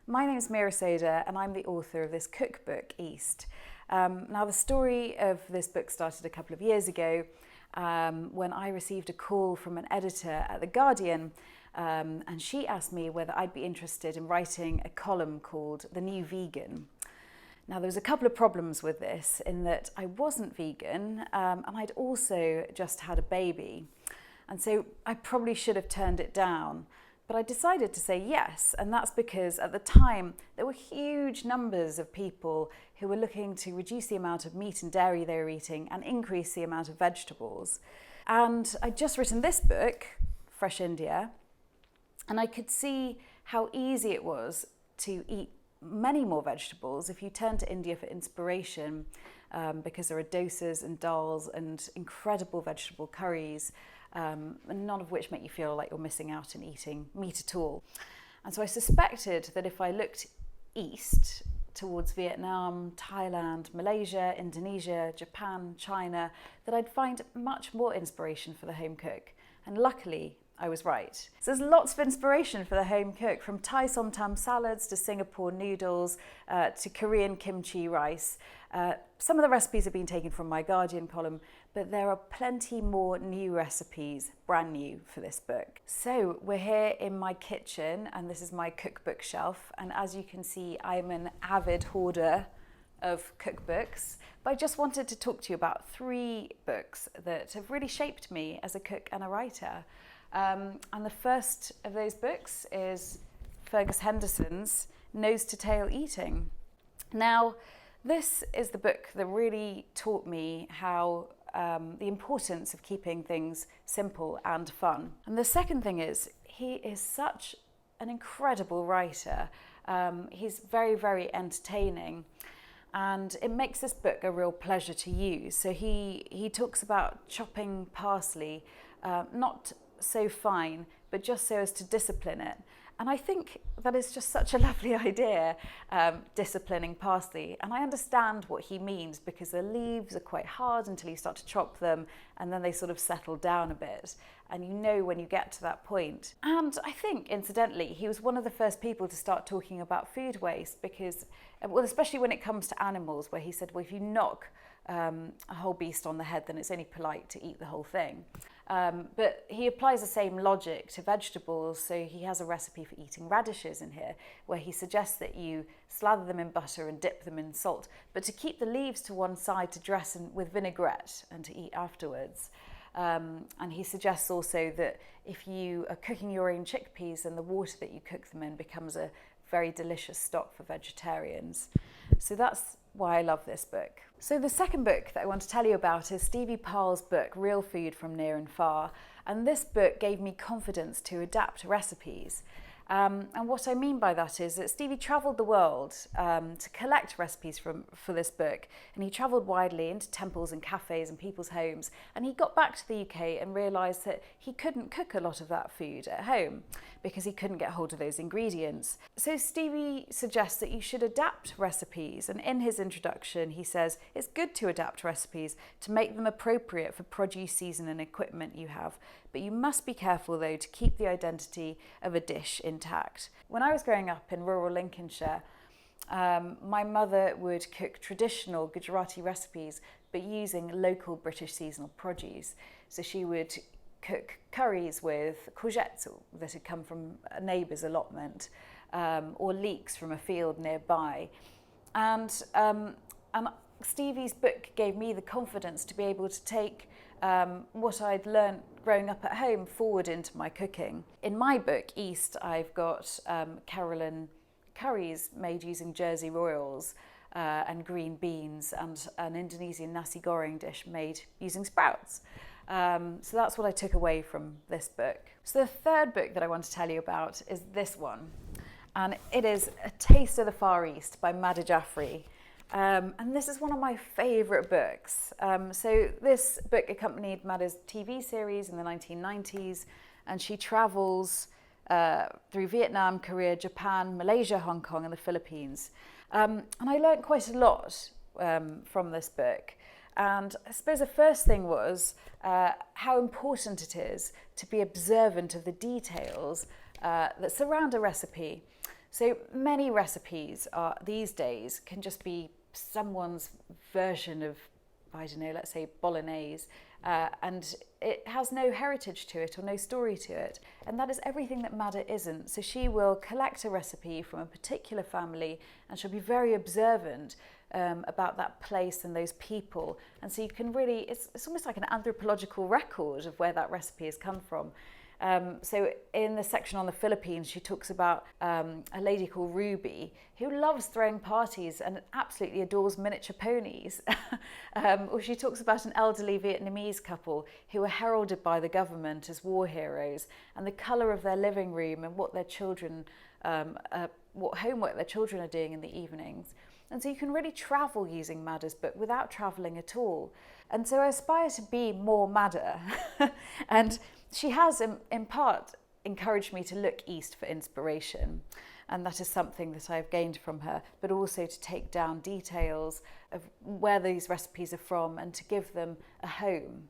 My name is Meera Sodha and I'm the author of this cookbook, East. Now the story of this book started a couple of years ago when I received a call from an editor at The Guardian and she asked me whether I'd be interested in writing a column called The New Vegan. Now there was a couple of problems with this in that I wasn't vegan and I'd also just had a baby. And so I probably should have turned it down. But I decided to say yes, and that's because at the time there were huge numbers of people who were looking to reduce the amount of meat and dairy they were eating and increase the amount of vegetables. And I'd just written this book, Fresh India, and I could see how easy it was to eat many more vegetables if you turn to India for inspiration, because there are dosas and dals and incredible vegetable curries, none of which make you feel like you're missing out in eating meat at all. And so I suspected that if I looked east towards Vietnam, Thailand, Malaysia, Indonesia, Japan, China, that I'd find much more inspiration for the home cook. And luckily, I was right. So there's lots of inspiration for the home cook, from Thai som tam salads to Singapore noodles to Korean kimchi rice. Some of the recipes have been taken from my Guardian column, but there are plenty more new recipes, brand new for this book. So we're here in my kitchen and this is my cookbook shelf. And as you can see, I'm an avid hoarder of cookbooks, but I just wanted to talk to you about 3 books that have really shaped me as a cook and a writer. And the first of those books is Fergus Henderson's Nose to Tail Eating. Now, this is the book that really taught me how the importance of keeping things simple and fun. And the second thing is, he is such an incredible writer. He's very, very entertaining. And it makes this book a real pleasure to use. So he talks about chopping parsley, not so fine, but just so as to discipline it. And I think that is just such a lovely idea, disciplining parsley. And I understand what he means, because the leaves are quite hard until you start to chop them, and then they sort of settle down a bit. And you know when you get to that point. And I think, incidentally, he was one of the first people to start talking about food waste, because, well, especially when it comes to animals, where he said, well, if you knock a whole beast on the head, then it's only polite to eat the whole thing. But he applies the same logic to vegetables, so he has a recipe for eating radishes in here, where he suggests that you slather them in butter and dip them in salt, but to keep the leaves to one side to dress with vinaigrette and to eat afterwards. And he suggests also that if you are cooking your own chickpeas, then the water that you cook them in becomes a very delicious stock for vegetarians. So that's why I love this book. So the second book that I want to tell you about is Stevie Parle's book, Real Food from Near and Far. And this book gave me confidence to adapt recipes. And what I mean by that is that Stevie travelled the world to collect recipes for this book, and he travelled widely into temples and cafes and people's homes, and he got back to the UK and realised that he couldn't cook a lot of that food at home because he couldn't get hold of those ingredients. So Stevie suggests that you should adapt recipes, and in his introduction he says it's good to adapt recipes to make them appropriate for produce season and equipment you have, but you must be careful though to keep the identity of a dish intact. When I was growing up in rural Lincolnshire, my mother would cook traditional Gujarati recipes but using local British seasonal produce. So she would cook curries with courgettes that had come from a neighbour's allotment, or leeks from a field nearby. And Stevie's book gave me the confidence to be able to take what I'd learned growing up at home forward into my cooking. In my book, East, I've got Carolyn curries made using Jersey Royals and green beans, and an Indonesian nasi goreng dish made using sprouts. So that's what I took away from this book. So the third book that I want to tell you about is this one, and it is A Taste of the Far East by Madhur Jaffrey. And this is one of my favourite books. So this book accompanied Madhur's TV series in the 1990s, and she travels through Vietnam, Korea, Japan, Malaysia, Hong Kong and the Philippines. And I learned quite a lot from this book. And I suppose the first thing was how important it is to be observant of the details that surround a recipe. So many recipes are these days can just be someone's version of, I don't know, let's say bolognese, and it has no heritage to it or no story to it. And that is everything that Madder isn't. So she will collect a recipe from a particular family and she'll be very observant about that place and those people. And so you can really, it's almost like an anthropological record of where that recipe has come from. So in the section on the Philippines, she talks about a lady called Ruby who loves throwing parties and absolutely adores miniature ponies. Or she talks about an elderly Vietnamese couple who are heralded by the government as war heroes, and the colour of their living room and what their children, what homework their children are doing in the evenings. And so you can really travel using Madder's book without travelling at all. And so I aspire to be more Madder. And she has, in part, encouraged me to look east for inspiration. And that is something that I've gained from her, but also to take down details of where these recipes are from and to give them a home.